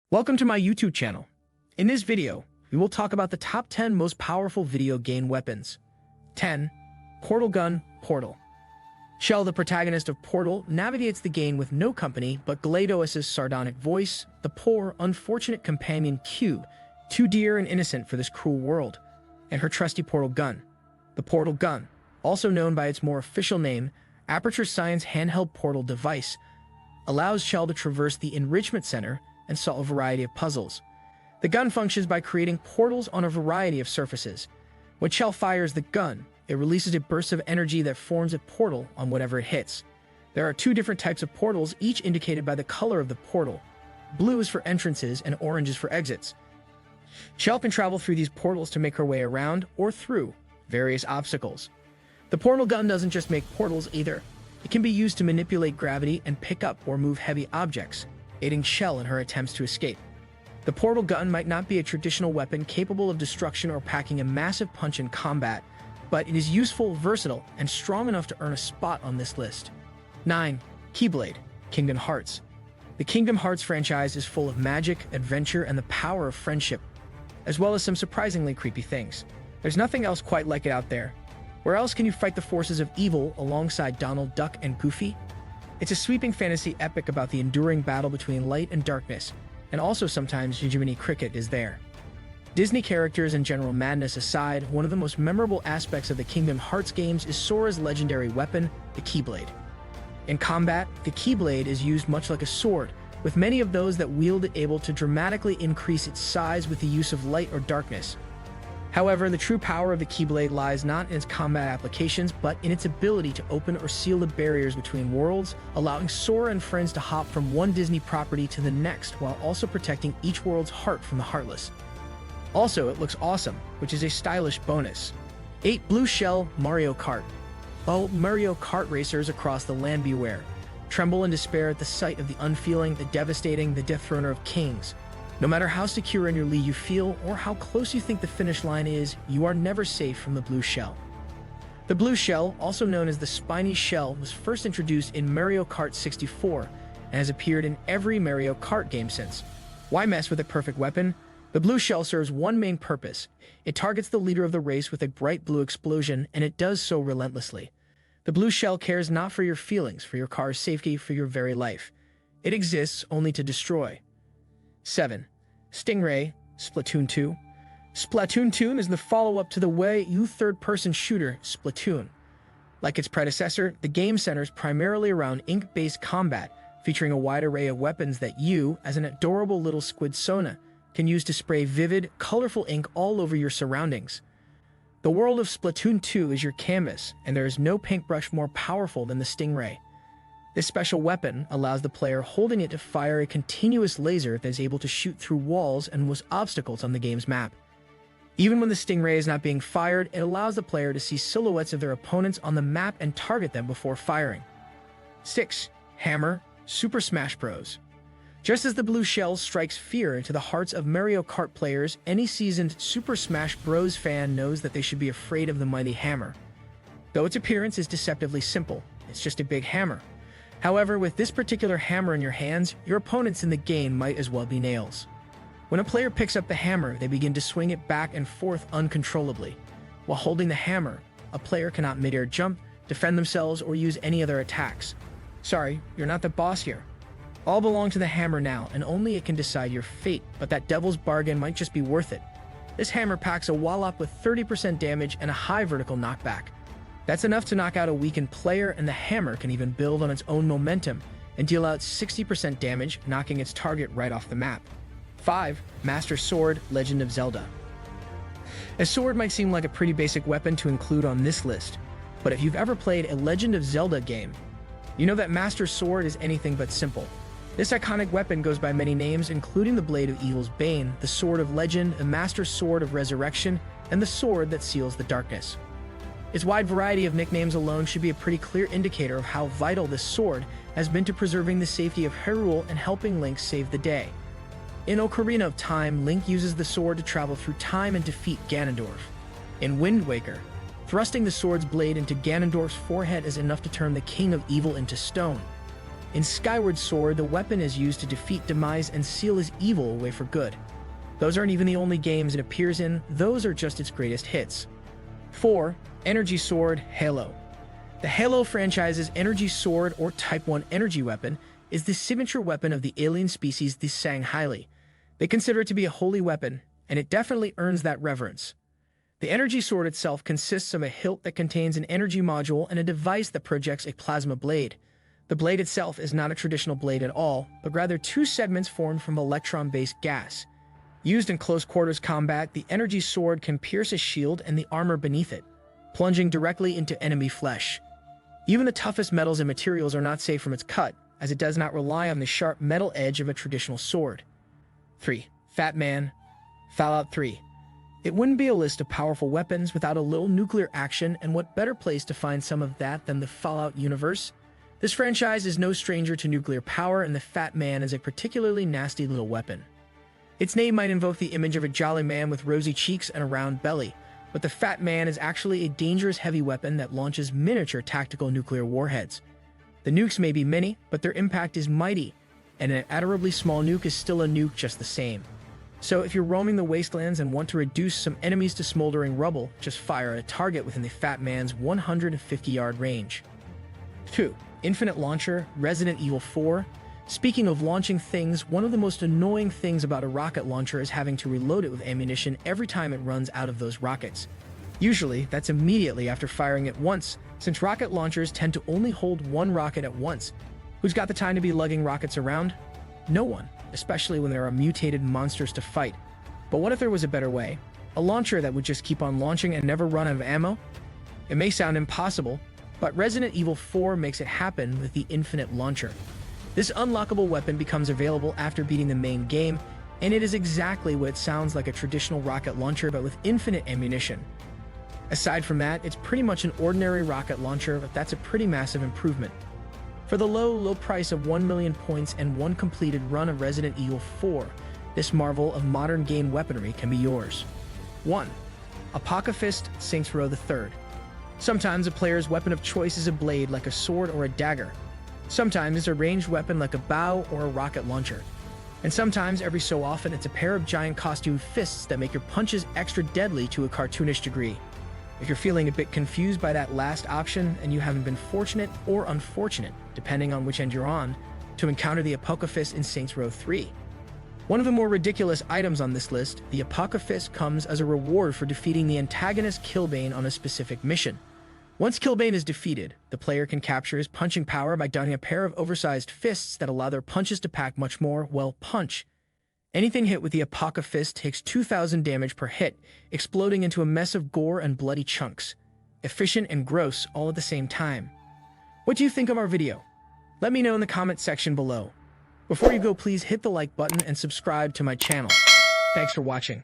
Welcome to my YouTube channel. In this video, we will talk about the top 10 most powerful video game weapons. 10. Portal Gun, Portal. Shell, the protagonist of Portal, navigates the game with no company but GLaDOS's sardonic voice, the poor, unfortunate companion Q, too dear and innocent for this cruel world, and her trusty portal gun. The portal gun, also known by its more official name, Aperture Science Handheld Portal Device, allows Shell to traverse the Enrichment Center and solve a variety of puzzles. The gun functions by creating portals on a variety of surfaces. When Shell fires the gun, it releases a burst of energy that forms a portal on whatever it hits. There are two different types of portals, each indicated by the color of the portal. Blue is for entrances and orange is for exits. Shell can travel through these portals to make her way around or through various obstacles. The portal gun doesn't just make portals either. It can be used to manipulate gravity and pick up or move heavy objects, aiding Shell in her attempts to escape. The portal gun might not be a traditional weapon capable of destruction or packing a massive punch in combat, but it is useful, versatile, and strong enough to earn a spot on this list. 9. Keyblade, Kingdom Hearts. The Kingdom Hearts franchise is full of magic, adventure, and the power of friendship, as well as some surprisingly creepy things. There's nothing else quite like it out there. Where else can you fight the forces of evil alongside Donald Duck and Goofy? It's a sweeping fantasy epic about the enduring battle between light and darkness, and also sometimes Jiminy Cricket is there. Disney characters and general madness aside, one of the most memorable aspects of the Kingdom Hearts games is Sora's legendary weapon, the Keyblade. In combat, the Keyblade is used much like a sword, with many of those that wield it able to dramatically increase its size with the use of light or darkness. However, the true power of the Keyblade lies not in its combat applications, but in its ability to open or seal the barriers between worlds, allowing Sora and friends to hop from one Disney property to the next while also protecting each world's heart from the heartless. Also, it looks awesome, which is a stylish bonus. 8. Blue Shell, Mario Kart. Oh, Mario Kart racers across the land beware. Tremble in despair at the sight of the unfeeling, the devastating, the death throner of kings. No matter how secure in your lead you feel, or how close you think the finish line is, you are never safe from the blue shell. The blue shell, also known as the spiny shell, was first introduced in Mario Kart 64 and has appeared in every Mario Kart game since. Why mess with a perfect weapon? The blue shell serves one main purpose. It targets the leader of the race with a bright blue explosion, and it does so relentlessly. The blue shell cares not for your feelings, for your car's safety, for your very life. It exists only to destroy. 7. Stingray Splatoon 2. Splatoon 2 is the follow-up to the Wii U third-person shooter Splatoon. Like its predecessor, the game centers primarily around ink-based combat, featuring a wide array of weapons that you, as an adorable little squid Sona, can use to spray vivid, colorful ink all over your surroundings. The world of Splatoon 2 is your canvas, and there is no paintbrush more powerful than the Stingray. This special weapon allows the player holding it to fire a continuous laser that is able to shoot through walls and moves obstacles on the game's map. Even when the Stingray is not being fired, it allows the player to see silhouettes of their opponents on the map and target them before firing. 6. Hammer, Super Smash Bros. Just as the blue shell strikes fear into the hearts of Mario Kart players, any seasoned Super Smash Bros. Fan knows that they should be afraid of the mighty hammer. Though its appearance is deceptively simple, it's just a big hammer. However, with this particular hammer in your hands, your opponents in the game might as well be nails. When a player picks up the hammer, they begin to swing it back and forth uncontrollably. While holding the hammer, a player cannot mid-air jump, defend themselves, or use any other attacks. Sorry, you're not the boss here. All belong to the hammer now, and only it can decide your fate, but that devil's bargain might just be worth it. This hammer packs a wallop with 30% damage and a high vertical knockback. That's enough to knock out a weakened player, and the hammer can even build on its own momentum and deal out 60% damage, knocking its target right off the map. 5. Master Sword, Legend of Zelda. A sword might seem like a pretty basic weapon to include on this list, but if you've ever played a Legend of Zelda game, you know that Master Sword is anything but simple. This iconic weapon goes by many names, including the Blade of Evil's Bane, the Sword of Legend, the Master Sword of Resurrection, and the Sword that seals the darkness. Its wide variety of nicknames alone should be a pretty clear indicator of how vital this sword has been to preserving the safety of Hyrule and helping Link save the day. In Ocarina of Time, Link uses the sword to travel through time and defeat Ganondorf. In Wind Waker, thrusting the sword's blade into Ganondorf's forehead is enough to turn the King of Evil into stone. In Skyward Sword, the weapon is used to defeat Demise and seal his evil away for good. Those aren't even the only games it appears in, those are just its greatest hits. 4. Energy Sword Halo. The Halo franchise's Energy Sword, or Type 1 energy weapon, is the signature weapon of the alien species the Sangheili. They consider it to be a holy weapon, and it definitely earns that reverence. The Energy Sword itself consists of a hilt that contains an energy module and a device that projects a plasma blade. The blade itself is not a traditional blade at all, but rather two segments formed from electron-based gas. Used in close-quarters combat, the Energy Sword can pierce a shield and the armor beneath it, plunging directly into enemy flesh. Even the toughest metals and materials are not safe from its cut, as it does not rely on the sharp metal edge of a traditional sword. 3. Fat Man. Fallout 3. It wouldn't be a list of powerful weapons without a little nuclear action, and what better place to find some of that than the Fallout universe? This franchise is no stranger to nuclear power, and the Fat Man is a particularly nasty little weapon. Its name might invoke the image of a jolly man with rosy cheeks and a round belly, but the Fat Man is actually a dangerous heavy weapon that launches miniature tactical nuclear warheads. The nukes may be many, but their impact is mighty, and an adorably small nuke is still a nuke just the same. So if you're roaming the wastelands and want to reduce some enemies to smoldering rubble, just fire at a target within the Fat Man's 150-yard range. 2. Infinite Launcher Resident Evil 4. Speaking of launching things, one of the most annoying things about a rocket launcher is having to reload it with ammunition every time it runs out of those rockets. Usually, that's immediately after firing it once, since rocket launchers tend to only hold one rocket at once. Who's got the time to be lugging rockets around? No one, especially when there are mutated monsters to fight. But what if there was a better way? A launcher that would just keep on launching and never run out of ammo? It may sound impossible, but Resident Evil 4 makes it happen with the Infinite Launcher. This unlockable weapon becomes available after beating the main game, and it is exactly what it sounds like, a traditional rocket launcher but with infinite ammunition. Aside from that, it's pretty much an ordinary rocket launcher, but that's a pretty massive improvement. For the low price of 1 million points and one completed run of Resident Evil 4, this marvel of modern game weaponry can be yours. 1. Apocryphist Saints Row III. Sometimes a player's weapon of choice is a blade like a sword or a dagger. Sometimes it's a ranged weapon like a bow or a rocket launcher. And sometimes, every so often, it's a pair of giant costume fists that make your punches extra deadly to a cartoonish degree. If you're feeling a bit confused by that last option, and you haven't been fortunate or unfortunate, depending on which end you're on, to encounter the Apocryphist in Saints Row 3. One of the more ridiculous items on this list, the Apocryphist comes as a reward for defeating the antagonist Keyblade on a specific mission. Once Keyblade is defeated, the player can capture his punching power by donning a pair of oversized fists that allow their punches to pack much more, well, punch. Anything hit with the Apocryphist takes 2,000 damage per hit, exploding into a mess of gore and bloody chunks. Efficient and gross all at the same time. What do you think of our video? Let me know in the comment section below. Before you go, please hit the like button and subscribe to my channel. Thanks for watching.